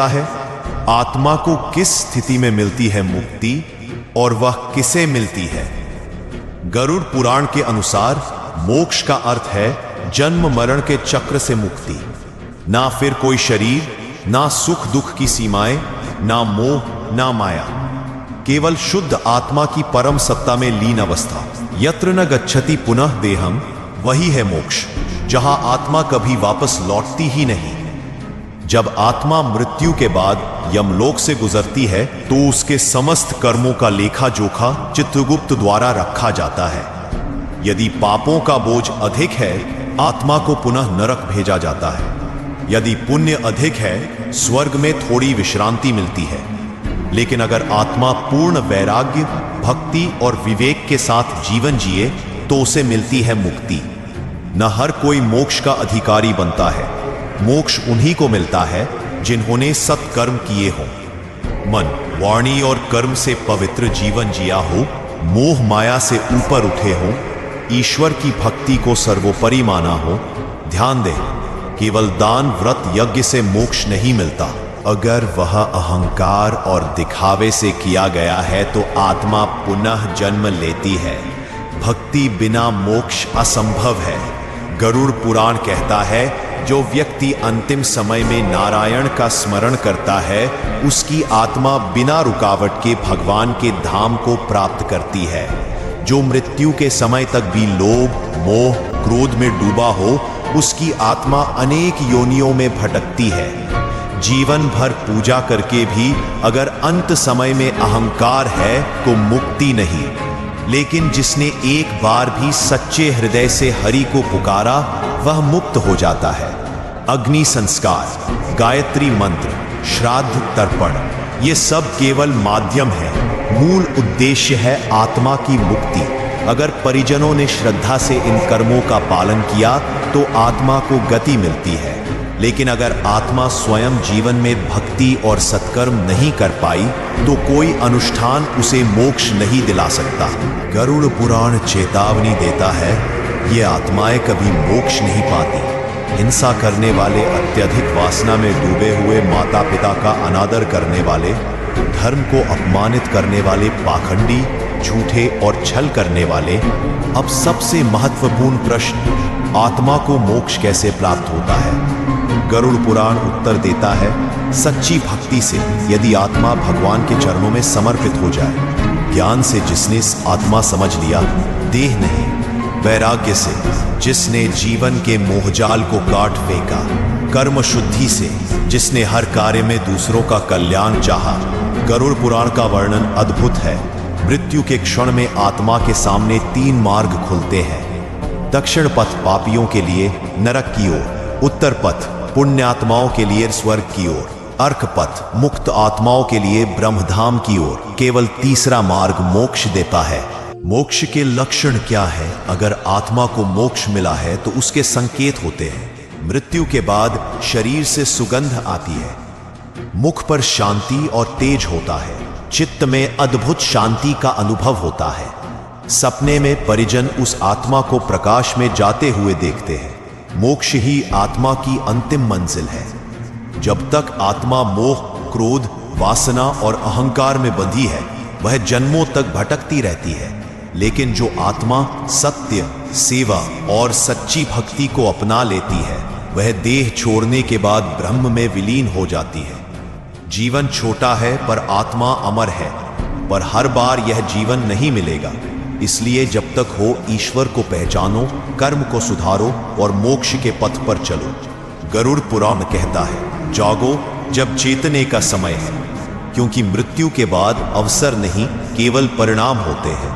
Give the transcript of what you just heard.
है आत्मा को किस स्थिति में मिलती है मुक्ति और वह किसे मिलती है। गरुड़ पुराण के अनुसार मोक्ष का अर्थ है जन्म मरण के चक्र से मुक्ति। ना फिर कोई शरीर, ना सुख दुख की सीमाएं, ना मोह, ना माया, केवल शुद्ध आत्मा की परम सत्ता में लीन अवस्था। यत्र न गच्छति पुनः देहम, वही है मोक्ष, जहां आत्मा कभी वापस लौटती ही नहीं। जब आत्मा मृत्यु के बाद यमलोक से गुजरती है तो उसके समस्त कर्मों का लेखा जोखा चित्रगुप्त द्वारा रखा जाता है। यदि पापों का बोझ अधिक है, आत्मा को पुनः नरक भेजा जाता है। यदि पुण्य अधिक है, स्वर्ग में थोड़ी विश्रांति मिलती है। लेकिन अगर आत्मा पूर्ण वैराग्य, भक्ति और विवेक के साथ जीवन जिए तो उसे मिलती है मुक्ति। न हर कोई मोक्ष का अधिकारी बनता है। मोक्ष उन्हीं को मिलता है जिन्होंने सत्कर्म किए हों, मन, वाणी और कर्म से पवित्र जीवन जिया हो, मोह माया से ऊपर उठे हों, ईश्वर की भक्ति को सर्वोपरि माना हो। ध्यान दें, केवल दान, व्रत, यज्ञ से मोक्ष नहीं मिलता। अगर वह अहंकार और दिखावे से किया गया है तो आत्मा पुनः जन्म लेती है। भक्ति बिना मोक्ष असंभव है। गरुड़ पुराण कहता है, जो व्यक्ति अंतिम समय में नारायण का स्मरण करता है, उसकी आत्मा बिना रुकावट के भगवान के धाम को प्राप्त करती है। जो मृत्यु के समय तक भी लोभ, मोह, क्रोध में डूबा हो, उसकी आत्मा अनेक योनियों में भटकती है। जीवन भर पूजा करके भी अगर अंत समय में अहंकार है तो मुक्ति नहीं। लेकिन जिसने एक बार भी सच्चे हृदय से हरि को पुकारा, वह मुक्त हो जाता है। अग्नि संस्कार, गायत्री मंत्र, श्राद्ध, तर्पण, ये सब केवल माध्यम है। मूल उद्देश्य है आत्मा की मुक्ति। अगर परिजनों ने श्रद्धा से इन कर्मों का पालन किया तो आत्मा को गति मिलती है। लेकिन अगर आत्मा स्वयं जीवन में भक्ति और सत्कर्म नहीं कर पाई तो कोई अनुष्ठान उसे मोक्ष नहीं दिला सकता। गरुड़ पुराण चेतावनी देता है, ये आत्माएं कभी मोक्ष नहीं पाती। हिंसा करने वाले, अत्यधिक वासना में डूबे हुए, माता पिता का अनादर करने वाले, धर्म को अपमानित करने वाले, पाखंडी, झूठे और छल करने वाले। अब सबसे महत्वपूर्ण प्रश्न, आत्मा को मोक्ष कैसे प्राप्त होता है? गरुड़ पुराण उत्तर देता है, सच्ची भक्ति से। यदि आत्मा भगवान के चरणों में समर्पित हो जाए, ज्ञान से जिसने आत्मा समझ लिया, देह नहीं, वैराग्य से जिसने जीवन के मोहजाल को काट फेंका, कर्म शुद्धि से जिसने हर कार्य में दूसरों का कल्याण चाहा। गरुड़ पुराण का वर्णन अद्भुत है। मृत्यु के क्षण में आत्मा के सामने 3 मार्ग खुलते हैं। दक्षिण पथ पापियों के लिए नरक की ओर, उत्तर पथ पुण्य आत्माओं के लिए स्वर्ग की ओर, अर्क पथ मुक्त आत्माओं के लिए ब्रह्मधाम की ओर। केवल तीसरा मार्ग मोक्ष देता है। मोक्ष के लक्षण क्या है? अगर आत्मा को मोक्ष मिला है तो उसके संकेत होते हैं। मृत्यु के बाद शरीर से सुगंध आती है, मुख पर शांति और तेज होता है, चित्त में अद्भुत शांति का अनुभव होता है। सपने में परिजन उस आत्मा को प्रकाश में जाते हुए देखते हैं। मोक्ष ही आत्मा की अंतिम मंजिल है। जब तक आत्मा मोह, क्रोध, वासना और अहंकार में बंधी है, वह जन्मों तक भटकती रहती है। लेकिन जो आत्मा सत्य, सेवा और सच्ची भक्ति को अपना लेती है, वह देह छोड़ने के बाद ब्रह्म में विलीन हो जाती है। जीवन छोटा है पर आत्मा अमर है, पर हर बार यह जीवन नहीं मिलेगा। इसलिए जब तक हो, ईश्वर को पहचानो, कर्म को सुधारो और मोक्ष के पथ पर चलो। गरुड़ पुराण कहता है, जागो जब चेतने का समय है, क्योंकि मृत्यु के बाद अवसर नहीं, केवल परिणाम होते हैं।